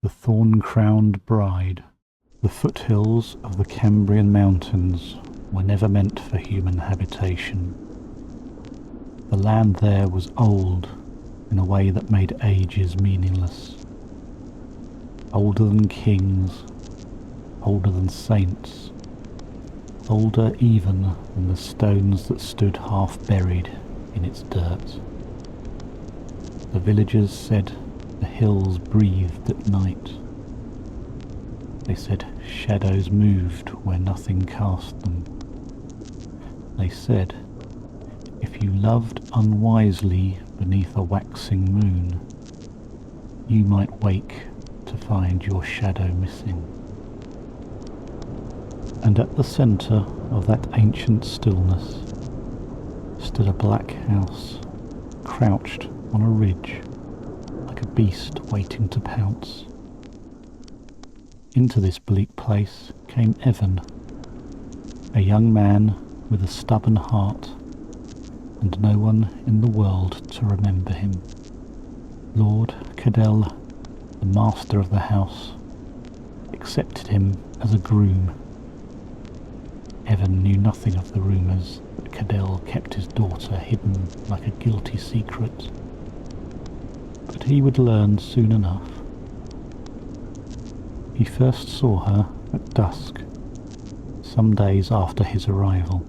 The Thorn-Crowned Bride. The foothills of the Cambrian Mountains were never meant for human habitation. The land there was old in a way that made ages meaningless. Older than kings, older than saints, older even than the stones that stood half buried in its dirt. The villagers said the hills breathed at night. They said shadows moved where nothing cast them. They said if you loved unwisely beneath a waxing moon, you might wake to find your shadow missing. And at the centre of that ancient stillness stood a black house, crouched on a ridge, like a beast waiting to pounce. Into this bleak place came Evan, a young man with a stubborn heart, and no one in the world to remember him. Lord Cadell, the master of the house, accepted him as a groom. Evan knew nothing of the rumours that Cadell kept his daughter hidden like a guilty secret, but he would learn soon enough. He first saw her at dusk, some days after his arrival.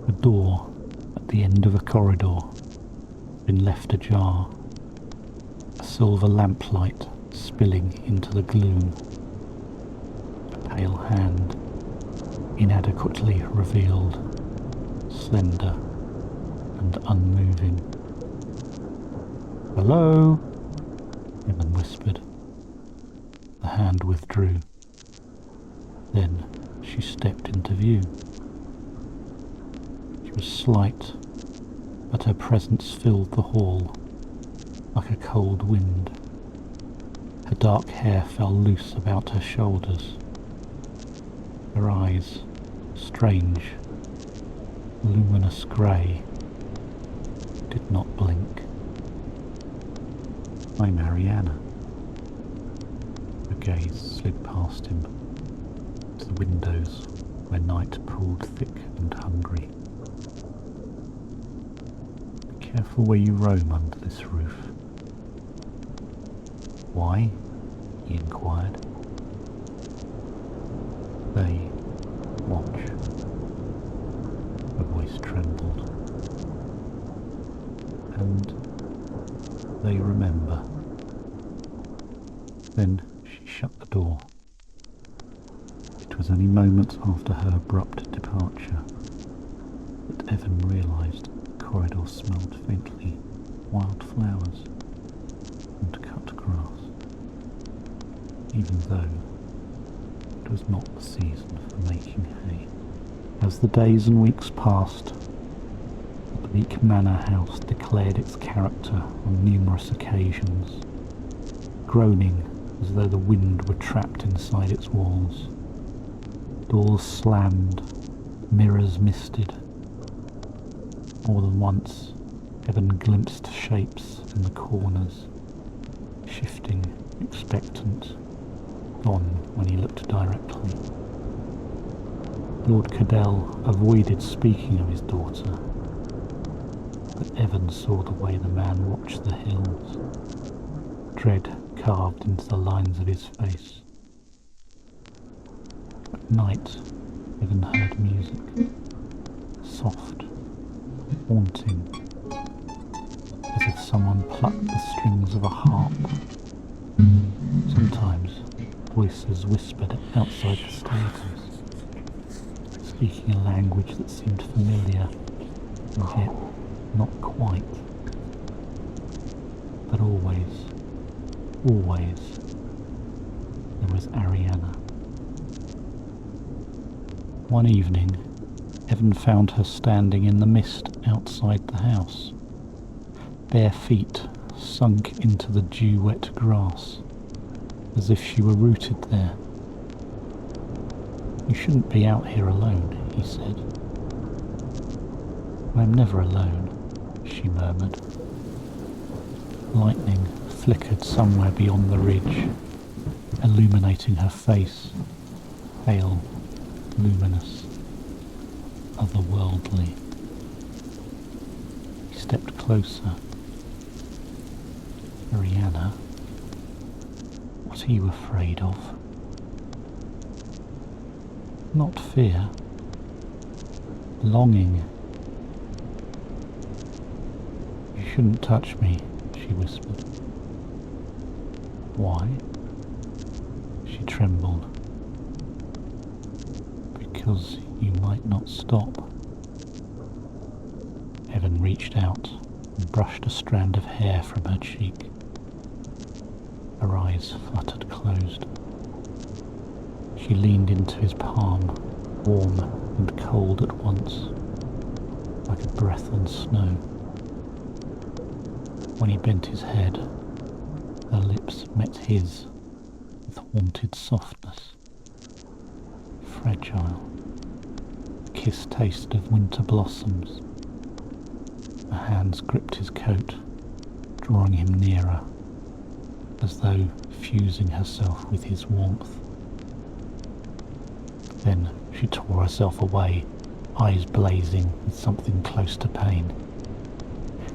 The door at the end of a corridor had been left ajar, a silver lamplight spilling into the gloom. A pale hand, inadequately revealed, slender and unmoving. "Hello," Evan whispered. The hand withdrew. Then she stepped into view. She was slight, but her presence filled the hall like a cold wind. Her dark hair fell loose about her shoulders. Her eyes, strange, luminous grey, did not blink. "I'm Ariana." Her gaze slid past him to the windows where night pulled thick and hungry. "Be careful where you roam under this roof." "Why?" he inquired. "They watch." Her voice trembled. "And they remember." Then she shut the door. It was only moments after her abrupt departure that Evan realised the corridor smelled faintly wildflowers and cut grass, even though it was not the season for making hay. As the days and weeks passed, the bleak manor house declared its character on numerous occasions, groaning as though the wind were trapped inside its walls. Doors slammed, mirrors misted. More than once, Evan glimpsed shapes in the corners, shifting, expectant, gone when he looked directly. Lord Cadell avoided speaking of his daughter, but Evan saw the way the man watched the hills, dread carved into the lines of his face. At night, Evan heard music, soft, haunting, as if someone plucked the strings of a harp. Sometimes voices whispered outside the stables, speaking a language that seemed familiar, and yet not quite. But always, there was Ariana. One evening, Evan found her standing in the mist outside the house, bare feet sunk into the dew-wet grass, as if she were rooted there. "You shouldn't be out here alone," he said. "I'm never alone," she murmured. Lightning flickered somewhere beyond the ridge, illuminating her face, pale, luminous, otherworldly. He stepped closer. Ariana, what are you afraid of? Not fear. Longing. You shouldn't touch me, she whispered. Why? She trembled. Because you might not stop. Evan reached out and brushed a strand of hair from her cheek. Her eyes fluttered closed. She leaned into his palm, warm and cold at once, like a breath on snow. When he bent his head, her lips met his with haunted softness. Fragile, the kiss taste of winter blossoms. Her hands gripped his coat, drawing him nearer, as though fusing herself with his warmth. Then she tore herself away, eyes blazing with something close to pain.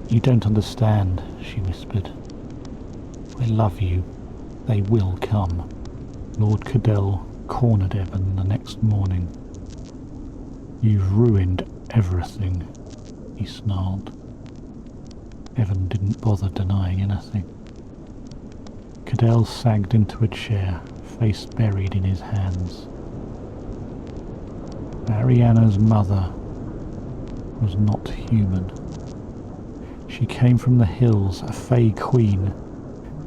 You don't understand, she whispered. I love you. They will come. Lord Cadell cornered Evan the next morning. You've ruined everything, he snarled. Evan didn't bother denying anything. Cadell sagged into a chair, face buried in his hands. Ariana's mother was not human. She came from the hills, a fae queen,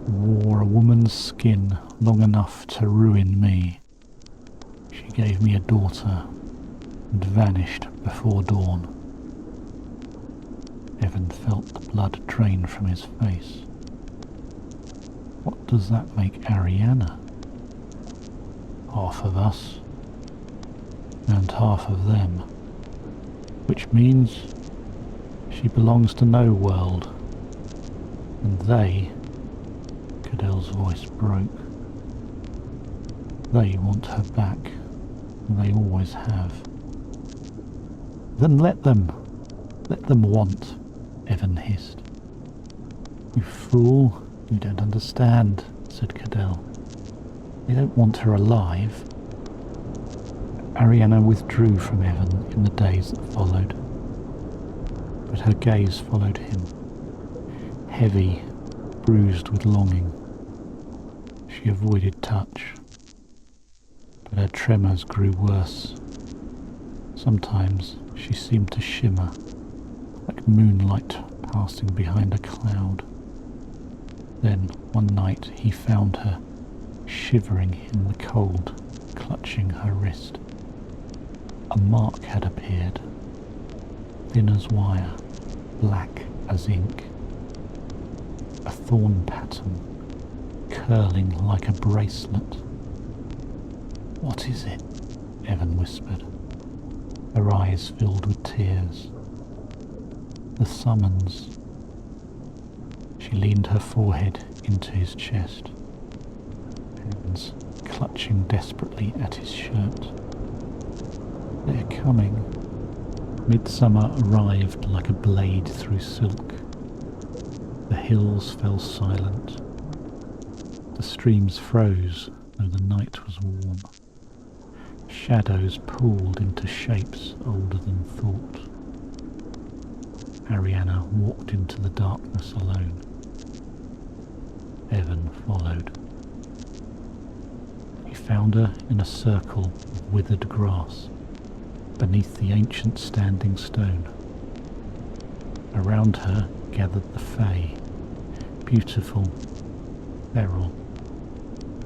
wore a woman's skin long enough to ruin me. She gave me a daughter and vanished before dawn. Evan felt the blood drain from his face. What does that make Ariana? Half of us and half of them, which means she belongs to no world, and they, Cadell's voice broke, they want her back, and they always have. Then let them want, Evan hissed. You fool, you don't understand, said Cadell. They don't want her alive. Ariana withdrew from Evan in the days that followed, but her gaze followed him, heavy, bruised with longing. She avoided touch, but her tremors grew worse. Sometimes she seemed to shimmer, like moonlight passing behind a cloud. Then one night he found her, shivering in the cold, clutching her wrist. A mark had appeared, thin as wire, black as ink. A thorn pattern, curling like a bracelet. What is it? Evan whispered, her eyes filled with tears. The summons. She leaned her forehead into his chest, hands clutching desperately at his shirt. They're coming. Midsummer arrived like a blade through silk. The hills fell silent. The streams froze, though the night was warm. Shadows pooled into shapes older than thought. Ariana walked into the darkness alone. Evan followed. He found her in a circle of withered grass, beneath the ancient standing stone. Around her gathered the fae, beautiful, feral,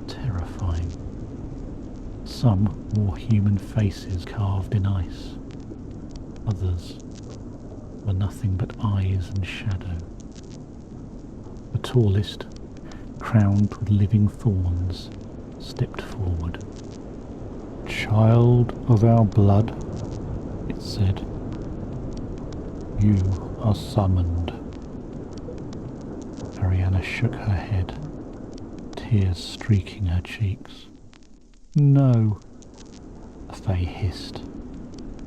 terrifying. Some wore human faces carved in ice. Others were nothing but eyes and shadow. The tallest, crowned with living thorns, stepped forward. Child of our blood, it said, you are summoned. Her Ariana shook her head, tears streaking her cheeks. No, the fae hissed,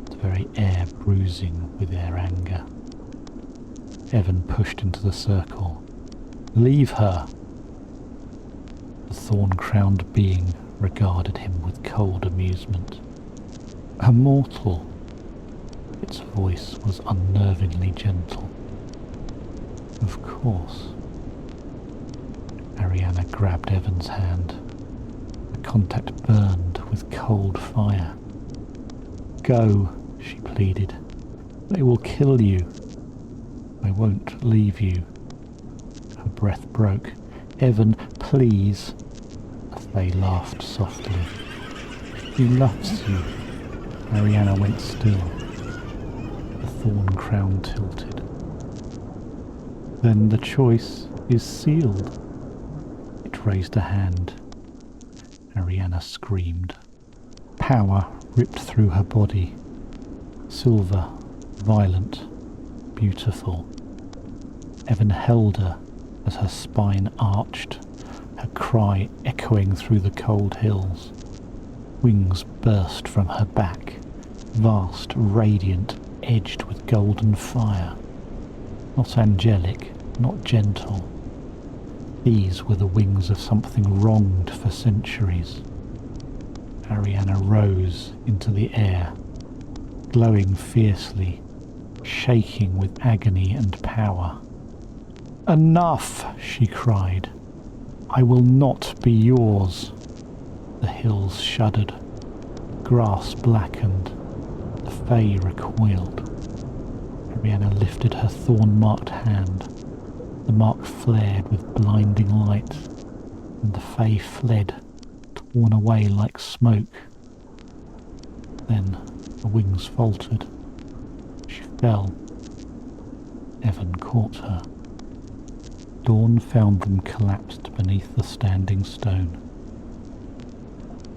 the very air bruising with their anger. Evan pushed into the circle. Leave her! The thorn-crowned being regarded him with cold amusement. A mortal! Its voice was unnervingly gentle. Of course. Ariana grabbed Evan's hand. The contact burned with cold fire. Go, she pleaded. They will kill you. I won't leave you. Her breath broke. Evan, please. The fae laughed softly. He loves you. Ariana went still. The thorn crown tilted. Then the choice is sealed. It raised a hand. Ariana screamed. Power ripped through her body. Silver, violent, beautiful. Evan held her as her spine arched, her cry echoing through the cold hills. Wings burst from her back, vast, radiant, edged with golden fire. Not angelic, not gentle. These were the wings of something wronged for centuries. Ariana rose into the air, glowing fiercely, shaking with agony and power. Enough, she cried. I will not be yours. The hills shuddered, grass blackened, the fae recoiled. Ariana lifted her thorn-marked hand. The mark flared with blinding light, and the fae fled, torn away like smoke. Then the wings faltered. She fell. Evan caught her. Dawn found them collapsed beneath the standing stone.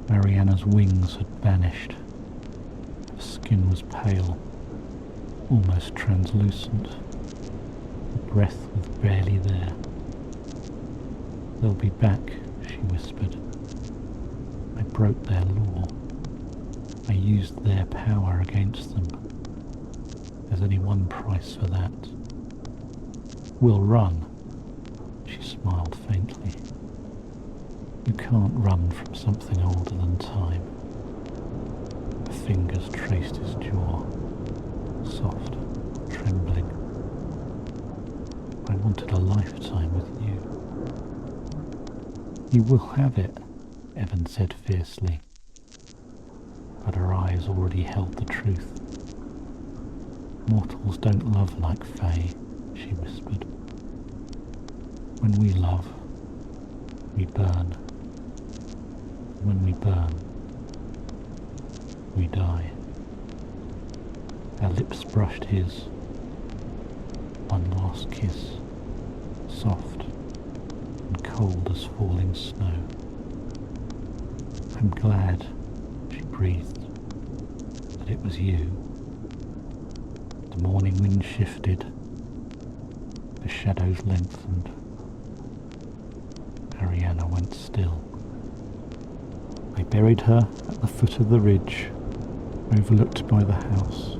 Ariana's wings had vanished. Her skin was pale, almost translucent. The breath was barely there. They'll be back, she whispered. I broke their law. I used their power against them. There's only one price for that. We'll run. She smiled faintly. You can't run from something older than time. Her fingers traced his jaw, soft, trembling. I wanted a lifetime with you. You will have it, Evan said fiercely. But her eyes already held the truth. Mortals don't love like fae, she whispered. When we love, we burn. When we burn, we die. Our lips brushed his. One last kiss, soft and cold as falling snow. I'm glad, she breathed, that it was you. The morning wind shifted. The shadows lengthened. Ariana went still. I buried her at the foot of the ridge, overlooked by the house,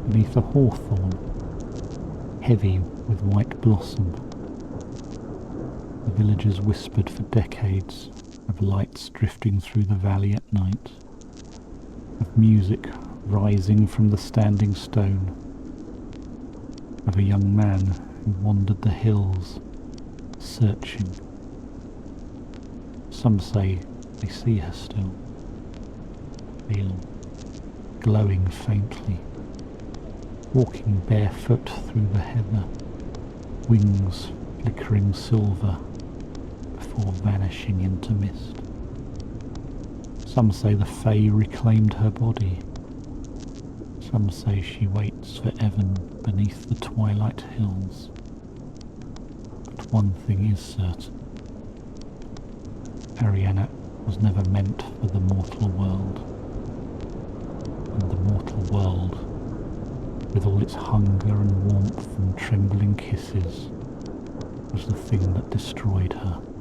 beneath a hawthorn, heavy with white blossom. The villagers whispered for decades of lights drifting through the valley at night, of music rising from the standing stone, of a young man who wandered the hills, searching. Some say they see her still, pale, glowing faintly, walking barefoot through the heather, wings flickering silver before vanishing into mist. Some say the fae reclaimed her body. Some say she waits for Evan beneath the twilight hills. But one thing is certain. Ariana was never meant for the mortal world. And the mortal world, with all its hunger and warmth and trembling kisses, was was the thing that destroyed her.